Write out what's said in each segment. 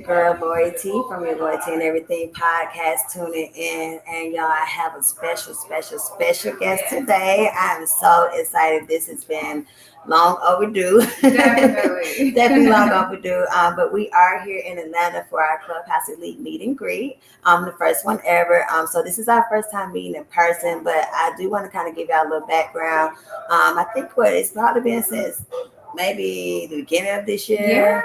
Girl Loyalty from your Loyalty and Everything podcast tuning in. And y'all, I have a special guest today. I'm so excited. This has been long overdue. Definitely. Definitely long overdue. But we are here in Atlanta for our Clubhouse Elite meet and greet. The first one ever. So this is our first time meeting in person, but I do want to kind of give y'all a little background. I think it's probably been since maybe the beginning of this year,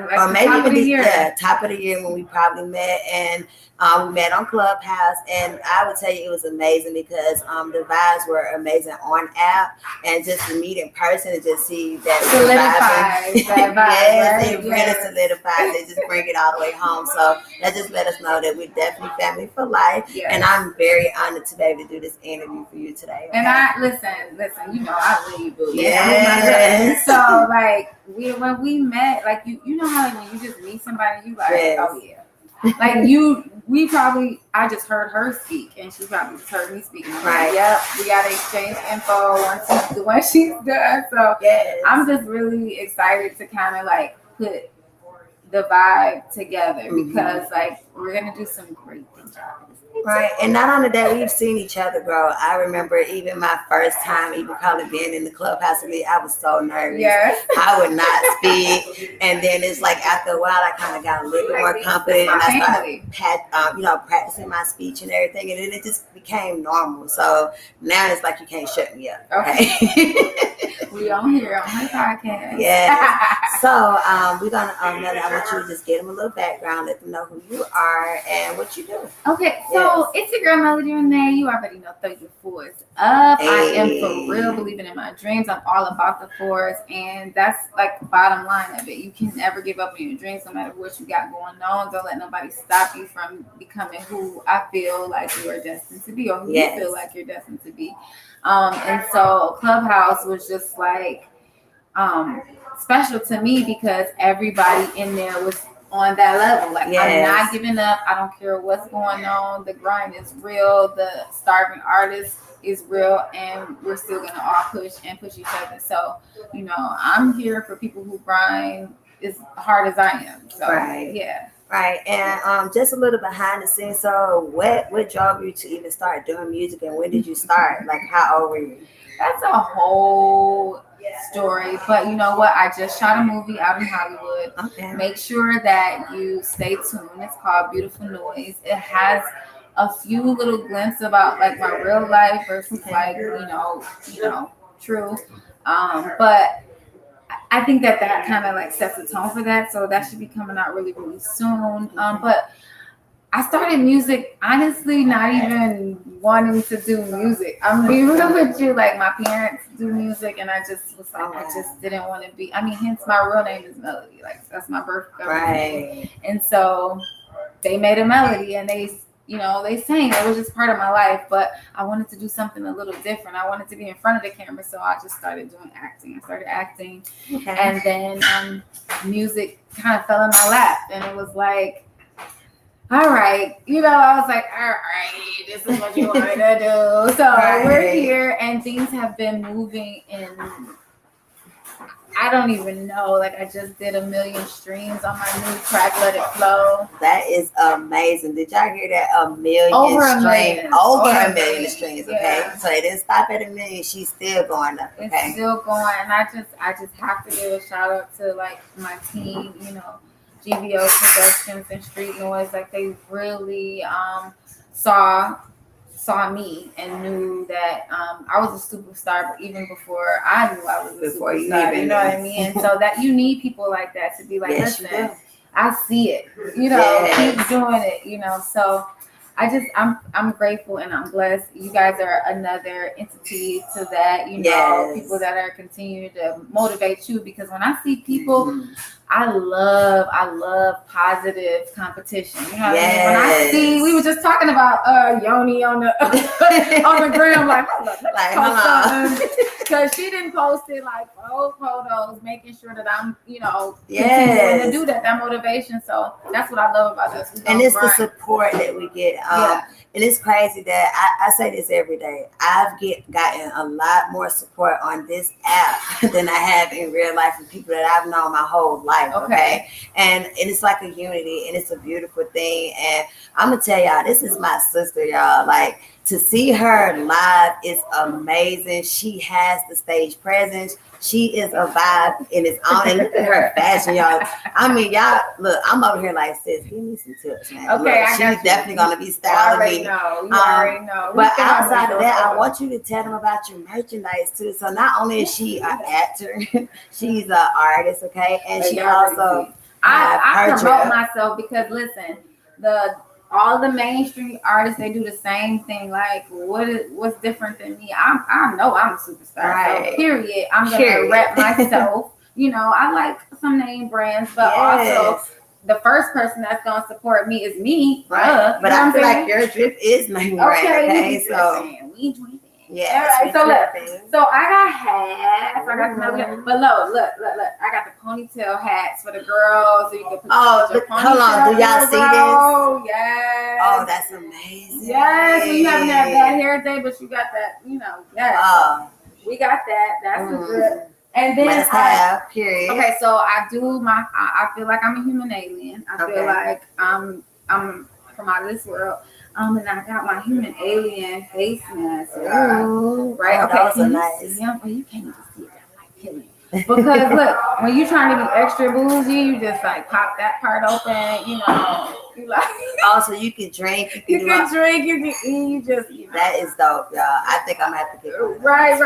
like or maybe top even of the year. top of the year when we probably met, and we met on Clubhouse, and I would tell you it was amazing because the vibes were amazing on app, and just to meet in person and just see that solidifies that vibe, yes, right? it really solidifies it. Just bring it all the way home. So that just let us know that we're definitely family for life, and I'm very honored to be able to do this interview for you today. Okay? And I listen, you know I love you, boo. Yes. So like when we met, like you know how like, when you just meet somebody, you like, oh yeah. Like I just heard her speak, and she probably just heard me speak. Right. Like, yep, we gotta exchange info once she's done. So yes. I'm just really excited to kind of like put the vibe together because like we're gonna do some great things. Right, and not only that, we've seen each other grow. I remember even my first time, even probably being in the Clubhouse with me, I was so nervous. Yes. I would not speak, and then it's like after a while, I kind of got a little bit more confident, and I started, practicing my speech and everything, and then it just became normal. So now it's like you can't shut me up. Okay. We on here on my podcast. Yeah. So we're gonna Melody, I want you to just give them a little background, let them know who you are and what you do. Okay, so it's your girl Melody Renee. You already know 34 is up. Hey. I am for real believing in my dreams. I'm all about the fours, and that's like the bottom line of it. You can never give up on your dreams, no matter what you got going on. Don't let nobody stop you from becoming who I feel like you are destined to be, or who you feel like you're destined to be. And so Clubhouse was just like special to me because everybody in there was on that level. Like I'm not giving up. I don't care what's going on. The grind is real. The starving artist is real, and we're still gonna all push each other. So, I'm here for people who grind as hard as I am. So yeah. Right, and just a little behind the scenes. So, what drove you to even start doing music, and when did you start? Like, how old were you? That's a whole story, but you know what? I just shot a movie out in Hollywood. Okay. Make sure that you stay tuned. It's called Beautiful Noise. It has a few little glimpses about like my real life versus like true. But I think that kind of like sets the tone for that. So that should be coming out really, really soon. But I started music, honestly, not even wanting to do music. I'm being real with you. Like, my parents do music, and I just was like, I just didn't want to be. Hence my real name is Melody. Like, that's my birth name. And so they made a melody, and they sang. It was just part of my life, but I wanted to do something a little different. I wanted to be in front of the camera, so I just started doing acting. I started acting, and then music kind of fell in my lap, and it was like, all right, I was like, all right, this is what you wanted to do. So we're here, and things have been moving in, I don't even know, like I just did 1 million streams on my new track, Let It Flow. That is amazing. Did y'all hear that? 1 million streams. Over 1 million streams, okay? So it didn't stop at 1 million. She's still going up, okay? It's still going, and I just have to give a shout out to like my team, GVO Productions and Street Noise. Like they really saw me and knew that I was a superstar even before I knew I was a superstar. You know what I mean? And so that you need people like that to be like, listen, I see it. Keep doing it. So I'm grateful and I'm blessed. You guys are another entity to that. People that are continuing to motivate you, because when I see people, I love positive competition. You know what I mean? When I see, we were just talking about Yoni on the on the gram, like hold on, because she didn't post it like old photos, making sure that I'm, continuing to Yes. do that motivation. So that's what I love about this. And it's the support that we get. And it's crazy that I say this every day. I've gotten a lot more support on this app than I have in real life from people that I've known my whole life. Okay. And it's like a unity, and it's a beautiful thing. And I'm gonna tell y'all, this is my sister, y'all. Like, to see her live is amazing. She has the stage presence. She is a vibe in its own. And look at her fashion, y'all. I mean, y'all, look, I'm over here like, sis, give me some tips, man. Okay, look, she's definitely going to be styling me. You already know. But outside of that, I want you to tell them about your merchandise, too. So not only is she an actor, she's an artist, okay? And she also... I promote myself because, listen, all the mainstream artists, they do the same thing. Like, what's different than me? I know I'm a superstar. Right. So period. I'm gonna rep myself. I like some name brands, but also the first person that's gonna support me is me. Right. But I feel like your drip is name brand. Okay. So we join. Yeah. Right, so I got hats. I got but look. I got the ponytail hats for the girls, so you can put your ponytail. Hold on, do y'all see this? Oh yes. Oh, that's amazing. Yes, you having that bad hair day, but you got that. Yes. We got that. That's good. And then period. Okay, so I do I feel like I'm a human alien. I feel like I'm from out of this world. And I got my human alien face mask. Right? Okay. Those are nice. Well, you can't even see that. I'm like killing you. Because look, when you're trying to be extra bougie, you just like pop that part open. You like. Also, you can drink. You can drink. You can eat. You just. That is dope, y'all. I think I'm gonna have to get one. Right.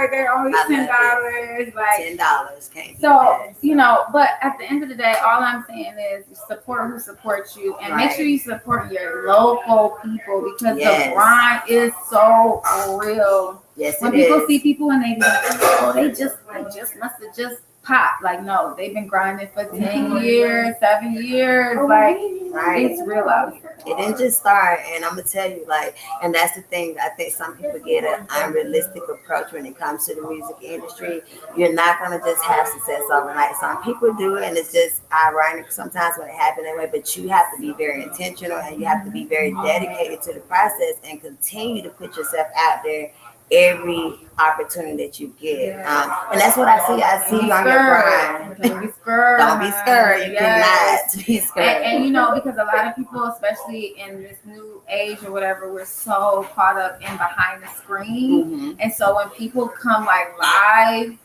They're only $10. Like $10 can't. So but at the end of the day, all I'm saying is support who supports you, and make sure you support your local people because the grind is so real. Yes, when people see people and they be like, oh, they just must have just popped. Like, no, they've been grinding for 10 years, 7 years. Like, it's real out here. It didn't just start, and I'm gonna tell you, like, and that's the thing. I think some people get an unrealistic approach when it comes to the music industry. You're not gonna just have success overnight. Some people do it, and it's just ironic sometimes when it happens that way. But you have to be very intentional, and you have to be very dedicated to the process, and continue to put yourself out there every opportunity that you get. And that's what I see. I see you on your grind. Don't be scared. Don't be scared. You cannot be scared. And because a lot of people, especially in this new age or whatever, we're so caught up in behind the screen. And so when people come like live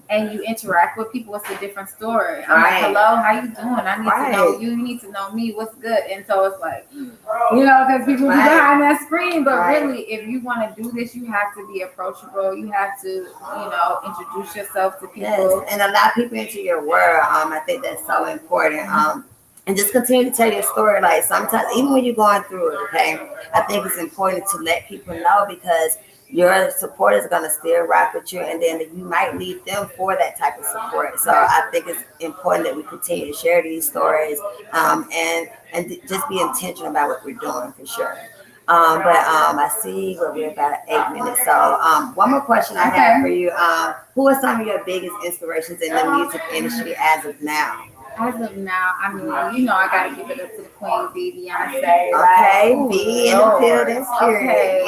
and you interact with people, it's a different story. I'm like, hello, how you doing? I need to know you. You need to know me. What's good? And so it's like, because people be behind that screen. But really, if you want to do this, you have to be approachable. You have to, introduce yourself to people and allow people into your world. I think that's so important. And just continue to tell your story. Like, sometimes, even when you're going through it, I think it's important to let people know, because your supporters are going to still rock with you, and then you might need them for that type of support. So I think it's important that we continue to share these stories, and just be intentional about what we're doing, for sure. I see we're about 8 minutes. So one more question I have for you. Who are some of your biggest inspirations in the music industry as of now? As of now, I mean, I gotta give it up to the Queen B, Beyonce. Okay, B in the building. Okay,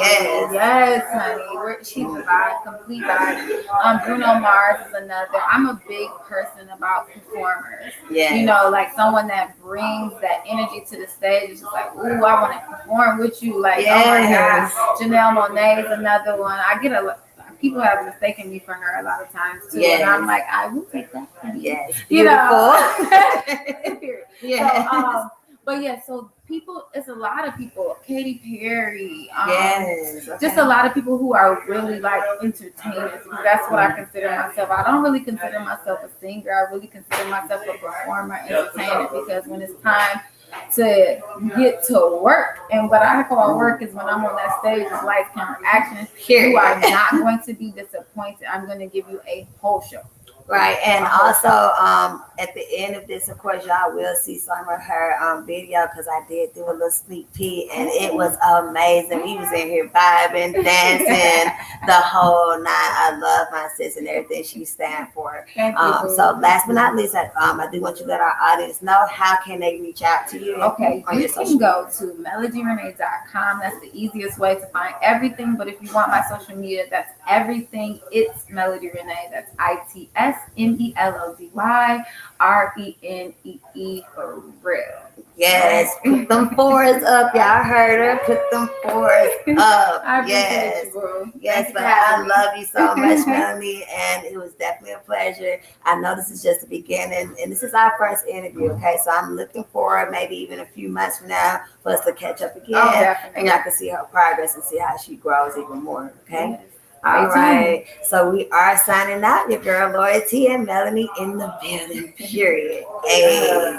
yes, honey. She's a vibe, complete vibe. Bruno Mars is another. I'm a big person about performers. Yeah. Like someone that brings that energy to the stage. It's just like, ooh, I want to perform with you. Like, oh my gosh, Janelle Monáe is another one. People have mistaken me for her a lot of times too, and I'm like, I will take that from you. Yes, beautiful. So people, it's a lot of people. Katy Perry, just a lot of people who are really like entertainers. That's what I consider myself. I don't really consider myself a singer. I really consider myself a performer, entertainer, because when it's time to get to work, and what I call work is when I'm on that stage of lights, camera, action. You are not going to be disappointed. I'm going to give you a whole show. Right, and also at the end of this, of course, y'all will see some of her video because I did do a little sneak peek and it was amazing. We was in here vibing, dancing, the whole nine. I love my sis and everything she stands for. So last but not least, I do want you to let our audience know how can they reach out to you. Okay, you can go to melodyrenee.com. That's the easiest way to find everything. But if you want my social media, that's everything. It's Melody Renee. That's ITSMELODYRENEE for real. Yes, put them fours up. Y'all heard her. Put them fours up. Yes. Yes, but I love you so much, Melanie, and it was definitely a pleasure. I know this is just the beginning, and this is our first interview, okay? So I'm looking forward, maybe even a few months from now, for us to catch up again, and y'all can see her progress and see how she grows even more, okay? Yes. All right. So we are signing out. Your girl Loyalty and Melanie in the building, period. Hey.